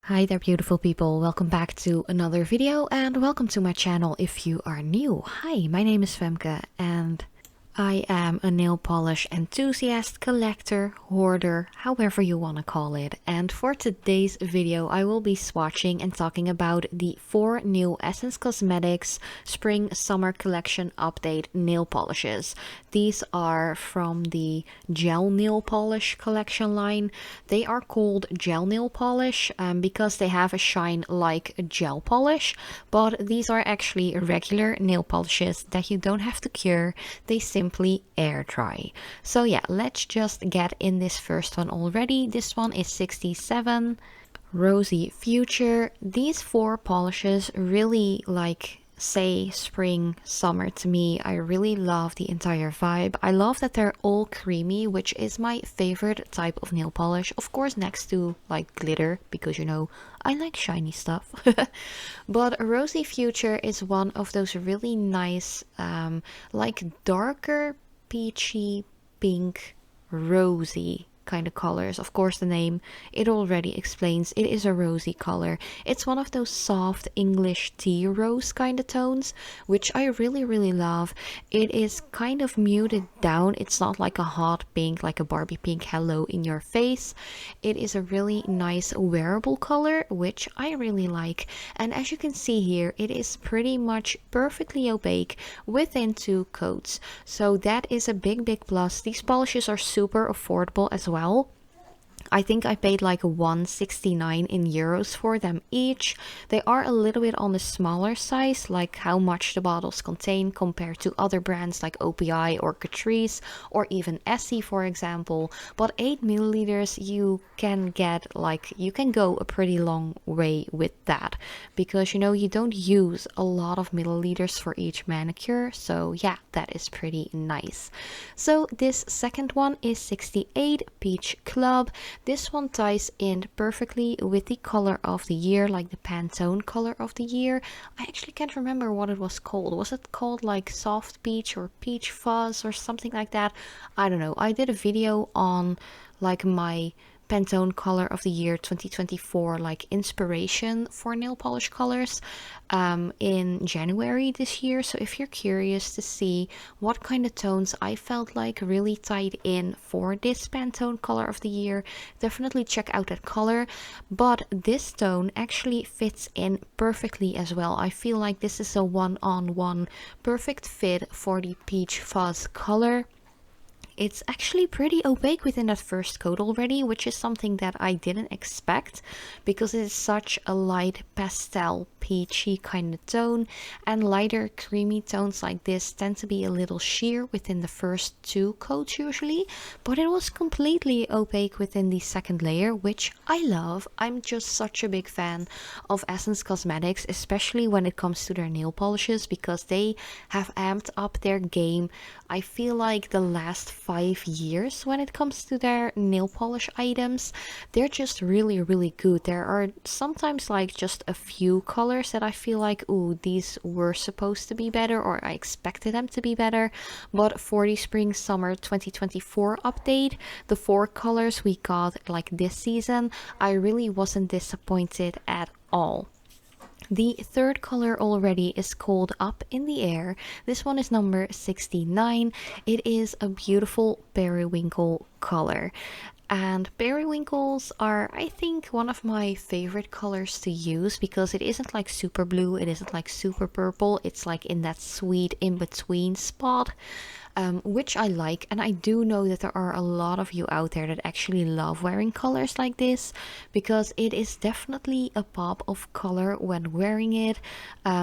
Hi there, beautiful people. Welcome back to another video and welcome to my channel if you are new. Hi, my name is Femke and I am a nail polish enthusiast, collector, hoarder, however you want to call it. And for today's video, I will be swatching and talking about the 4 new Essence Cosmetics Spring Summer Collection Update nail polishes. These are from the gel nail polish collection line. They are called gel nail polish because they have a shine like a gel polish, but these are actually regular nail polishes that you don't have to cure. They simply air dry. So yeah, let's just get in this first one already. This one is 67 Rosy Future. These 4 polishes really say spring summer to me. I really love the entire vibe. I love that they're all creamy, which is my favorite type of nail polish, of course next to like glitter, because you know I like shiny stuff. But Rosy Future is one of those really nice like darker peachy pink rosy kind of colors. Of course, the name, it already explains it is a rosy color. It's one of those soft English tea rose kind of tones, which I really love. It is kind of muted down. It's not like a hot pink, like a Barbie pink hello in your face. It is a really nice wearable color, which I really like. And as you can see here, it is pretty much perfectly opaque within 2 coats. So that is a big plus. These polishes are super affordable as well. I think I paid like €1.69 in euros for them each. They are a little bit on the smaller size, like how much the bottles contain compared to other brands like OPI or Catrice or even Essie, for example. But 8 milliliters, you can go a pretty long way with that, because you know you don't use a lot of milliliters for each manicure. So yeah, that is pretty nice. So this second one is 68 Peach Club. This one ties in perfectly with the color of the year, like the Pantone color of the year. I actually can't remember what it was called. Was it called like soft peach or peach fuzz or something like that? I don't know. I did a video on like my Pantone color of the year 2024 like inspiration for nail polish colors in January this year. So if you're curious to see what kind of tones I felt like really tied in for this Pantone color of the year, definitely check out that color. But this tone actually fits in perfectly as well. I feel like this is a one-on-one perfect fit for the peach fuzz color. It's actually pretty opaque within that first coat already, which is something that I didn't expect because it is such a light pastel peachy kind of tone, and lighter creamy tones like this tend to be a little sheer within the first 2 coats usually, but it was completely opaque within the second layer, which I love. I'm just such a big fan of Essence Cosmetics, especially when it comes to their nail polishes, because they have amped up their game. I feel like the last 5 years when it comes to their nail polish items, they're just really good. There are sometimes like just a few colors that I feel like, ooh, these were supposed to be better, or I expected them to be better. But for the spring summer 2024 update, the 4 colors we got like this season, I really wasn't disappointed at all. The third color already is called Up in the Air. This one is number 69. It is a beautiful periwinkle color. And periwinkles are, I think, one of my favorite colors to use because it isn't like super blue, it isn't like super purple, it's like in that sweet in-between spot. Which I like, and I do know that there are a lot of you out there that actually love wearing colors like this, because it is definitely a pop of color when wearing it.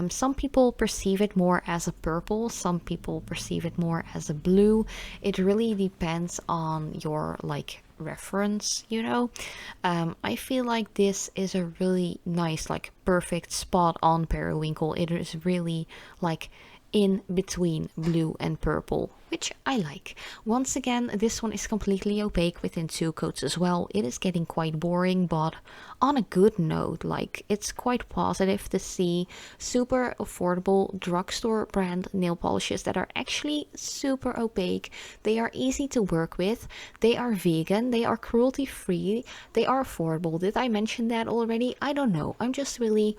Some people perceive it more as a purple, some people perceive it more as a blue. It really depends on your like reference, you know. I feel like this is a really nice, like perfect spot on periwinkle. It is really like in between blue and purple. which I like. Once again, this one is completely opaque within 2 coats as well. It is getting quite boring, but on a good note, like it's quite positive to see super affordable drugstore brand nail polishes that are actually super opaque. They are easy to work with, they are vegan, they are cruelty free, they are affordable. Did I mention that already? I don't know. I'm just really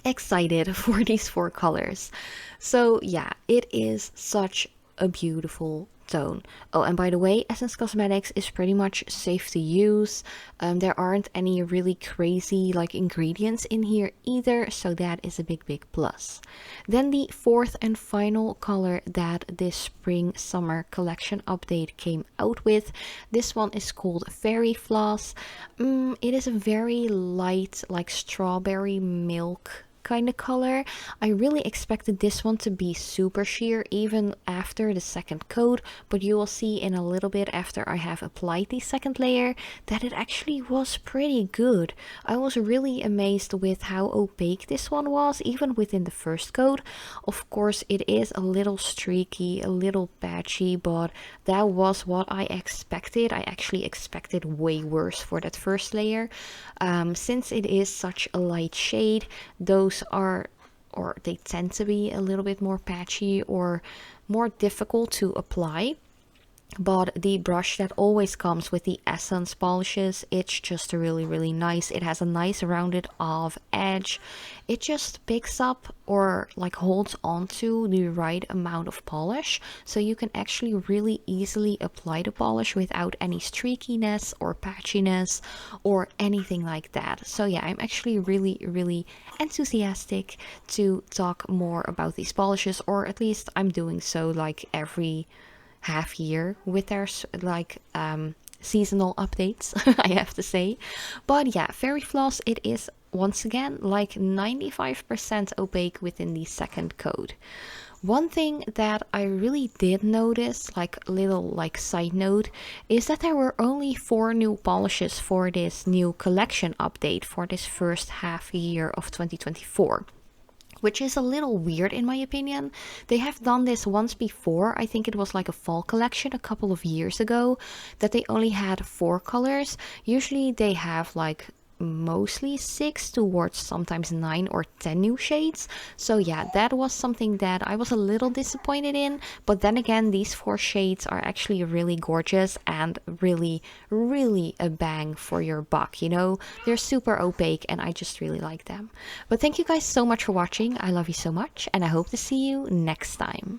excited for these 4 colors. So yeah, it is such a beautiful tone. Oh, and by the way, Essence Cosmetics is pretty much safe to use. There aren't any really crazy like ingredients in here either, so that is a big plus. Then the 4th and final color that this spring summer collection update came out with, this one is called Fairy Floss. It is a very light like strawberry milk kind of color. I really expected this one to be super sheer even after the 2nd coat, but you will see in a little bit after I have applied the 2nd layer that it actually was pretty good. I was really amazed with how opaque this one was even within the 1st coat. Of course it is a little streaky, a little patchy, but that was what I expected. I actually expected way worse for that 1st layer. Since it is such a light shade, those are, or they tend to be a little bit more patchy or more difficult to apply. But the brush that always comes with the Essence polishes, it's just really nice. It has a nice rounded off edge. It just picks up or like holds onto the right amount of polish, so you can actually really easily apply the polish without any streakiness or patchiness or anything like that. So yeah, I'm actually really enthusiastic to talk more about these polishes, or at least I'm doing so like every half year with their like seasonal updates, I have to say. But yeah, Fairy Floss, it is once again like 95% opaque within the 2nd coat. One thing that I really did notice, like little like side note, is that there were only 4 new polishes for this new collection update for this first half year of 2024. Which is a little weird in my opinion. They have done this once before. I think it was like a fall collection a couple of years ago that they only had 4 colors. Usually they have like mostly 6 towards sometimes 9 or 10 new shades. So yeah, that was something that I was a little disappointed in, but then again, these 4 shades are actually really gorgeous and really a bang for your buck, you know. They're super opaque and I just really like them. But thank you guys so much for watching. I love you so much and I hope to see you next time.